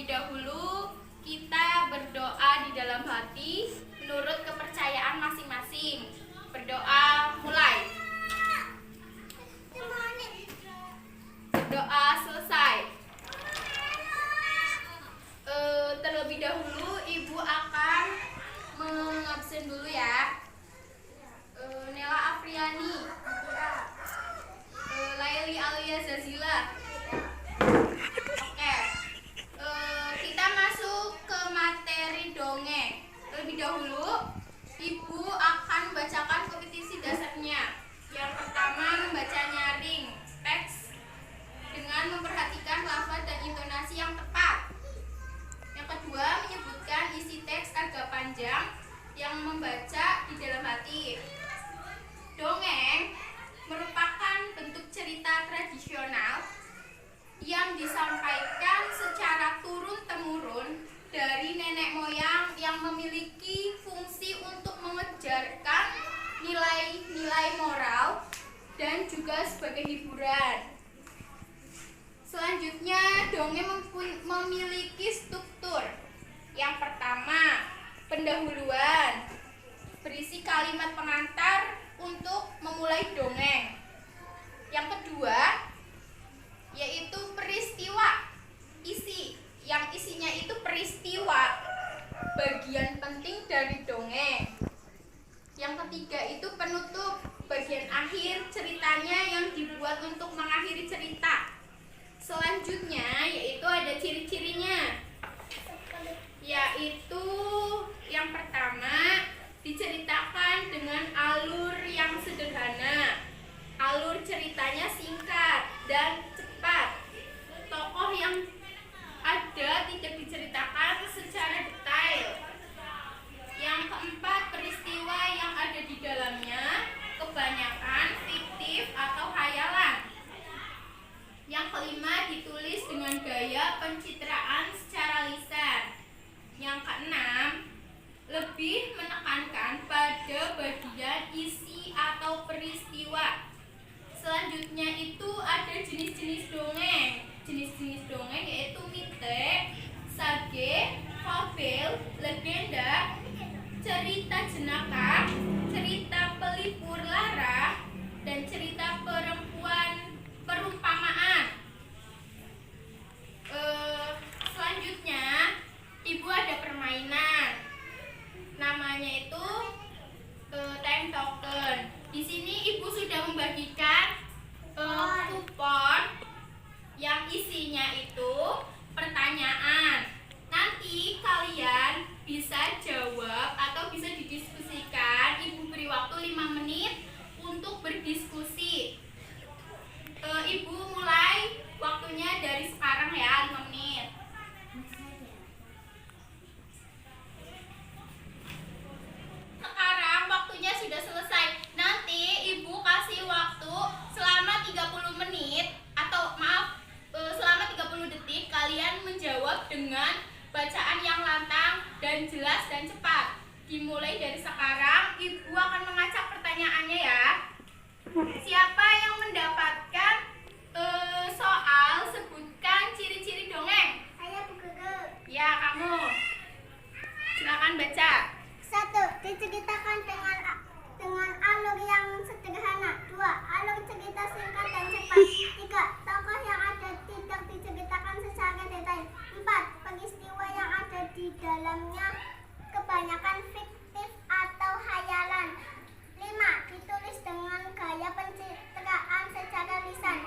dahulu kita berdoa di dalam hati menurut kepercayaan masing-masing. Berdoa mulai. Berdoa selesai. Terlebih dahulu ibu akan mengabsen dulu ya. Nela Afriani, Laili Alia Zazila. Oke, kita masuk ke materi dongeng. Terlebih dahulu ibu akan membacakan kompetisi dasarnya. Yang pertama membaca nyaring teks dengan memperhatikan lafaz dan intonasi yang tepat. Yang kedua menyebutkan isi teks agak panjang yang membaca di dalam hati. Dongeng merupakan bentuk cerita tradisional yang disampaikan secara turun-temurun dari nenek moyang yang memiliki fungsi untuk mengejarkan nilai-nilai moral dan juga sebagai hiburan. Selanjutnya, dongeng memiliki struktur. Yang pertama, pendahuluan, berisi kalimat pengantar untuk memulai dongeng. Yang kedua, yaitu peristiwa, yang isinya itu peristiwa, bagian penting dari dongeng. Yang ketiga itu penutup, bagian akhir ceritanya yang dibuat untuk mengakhiri cerita. Selanjutnya yaitu ada ciri-cirinya, yaitu yang pertama diceritakan dengan alur yang sederhana. Alur ceritanya singkat dan cepat. Tokoh yang ada tidak diceritakan secara detail. Yang keempat, peristiwa yang ada di dalamnya kebanyakan fiktif atau khayalan. Yang kelima, ditulis dengan gaya pencitraan secara lisan. Yang keenam, lebih menekankan pada bagian isi atau peristiwa. Selanjutnya itu ada jenis-jenis dongeng. Jenis-jenis dongeng yaitu mite, sage, fabel, legenda, cerita jenaka, cerita pelipur lara, dan cerita perempuan perumpamaan. Selanjutnya ibu ada permainan. Namanya itu time token. Di sini ibu sudah membagikan kupon yang isinya itu pertanyaan. Nanti kalian bisa jawab atau bisa didiskusikan. Ibu beri waktu 5 menit untuk berdiskusi. Ibu mulai waktunya dari sekarang ya, 5 menit. Sekarang waktunya sudah selesai. Nanti ibu kasih waktu selama 30 menit atau selama 30 detik kalian menjawab dengan bacaan yang lantang dan jelas dan cepat. Dimulai dari sekarang, ibu akan mengacak pertanyaannya ya. Siapa yang mendapatkan soal sebutkan ciri-ciri dongeng? Saya Bu Gege. Ya, kamu. Silakan baca. 1. Diceritakan dengan alur yang sederhana. 2. Alur cerita singkat dan cepat. 3. Tokoh yang ada tidak diceritakan secara detail. 4. Peristiwa yang ada di dalamnya kebanyakan fiktif atau khayalan. 5. Ditulis dengan gaya pencitraan secara lisan.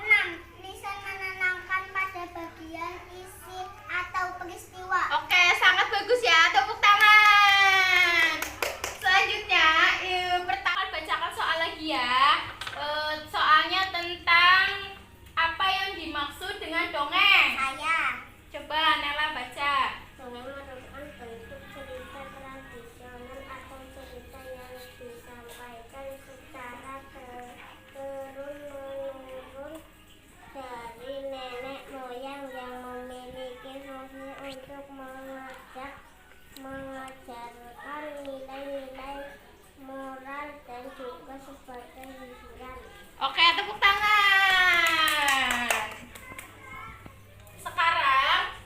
6. Lisan menenangkan pada bagian isi atau peristiwa. Oke, sangat bagus ya. Tepuk tangan. Selanjutnya, pertama bacakan soal lagi ya. Soalnya tentang apa yang dimaksud dengan dongeng. Saya. Coba Nela baca. Dongeng merupakan bentuk cerita tradisional atau cerita yang disampaikan secara turun-menurun dari nenek moyang yang memiliki fungsi untuk mengajarkan nilai-nilai moral dan juga sebagai hiburan. Oke, tepuk tangan. Sekarang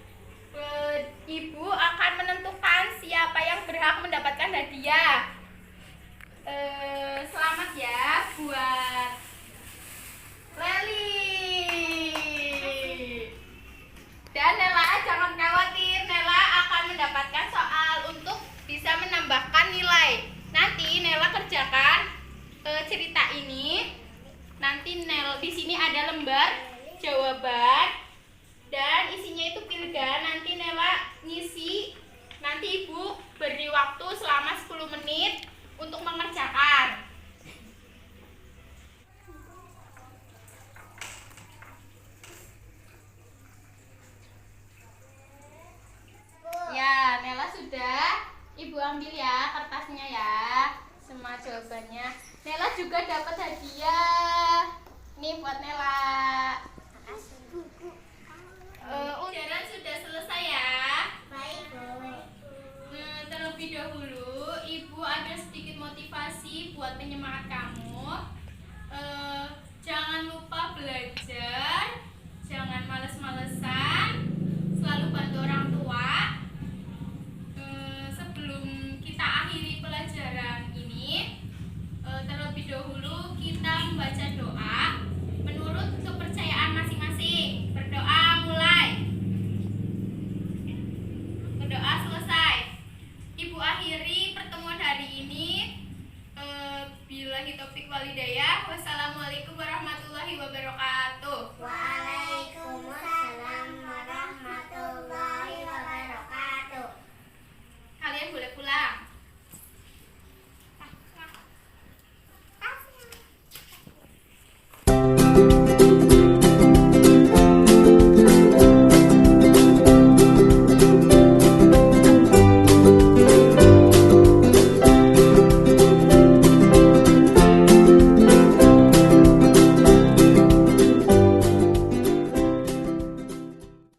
cerita ini nanti di sini ada lembar jawaban dan isinya itu pilihan. Nanti Nela ngisi, nanti Ibu beri waktu selama 10 menit untuk mengerjakan. Ya, Nela sudah. Ibu ambil ya kertasnya ya, semua jawabannya. Nela juga dapat hadiah. Ini buat Nela. Ujian sudah selesai ya. Baik. Terlebih dahulu, Ibu ada sedikit motivasi buat penyemangat kamu. Jangan lupa belajar, jangan males-malesan, selalu bantu orang tua. Sebelum kita akhiri pelajaran ini, terlebih dahulu kita membaca doa menurut kepercayaan masing-masing. Berdoa mulai. Berdoa selesai. Ibu akhiri pertemuan hari ini. Billahi taufik walhidayah. Wassalamualaikum warahmatullahi wabarakatuh. Waalaikumsalam.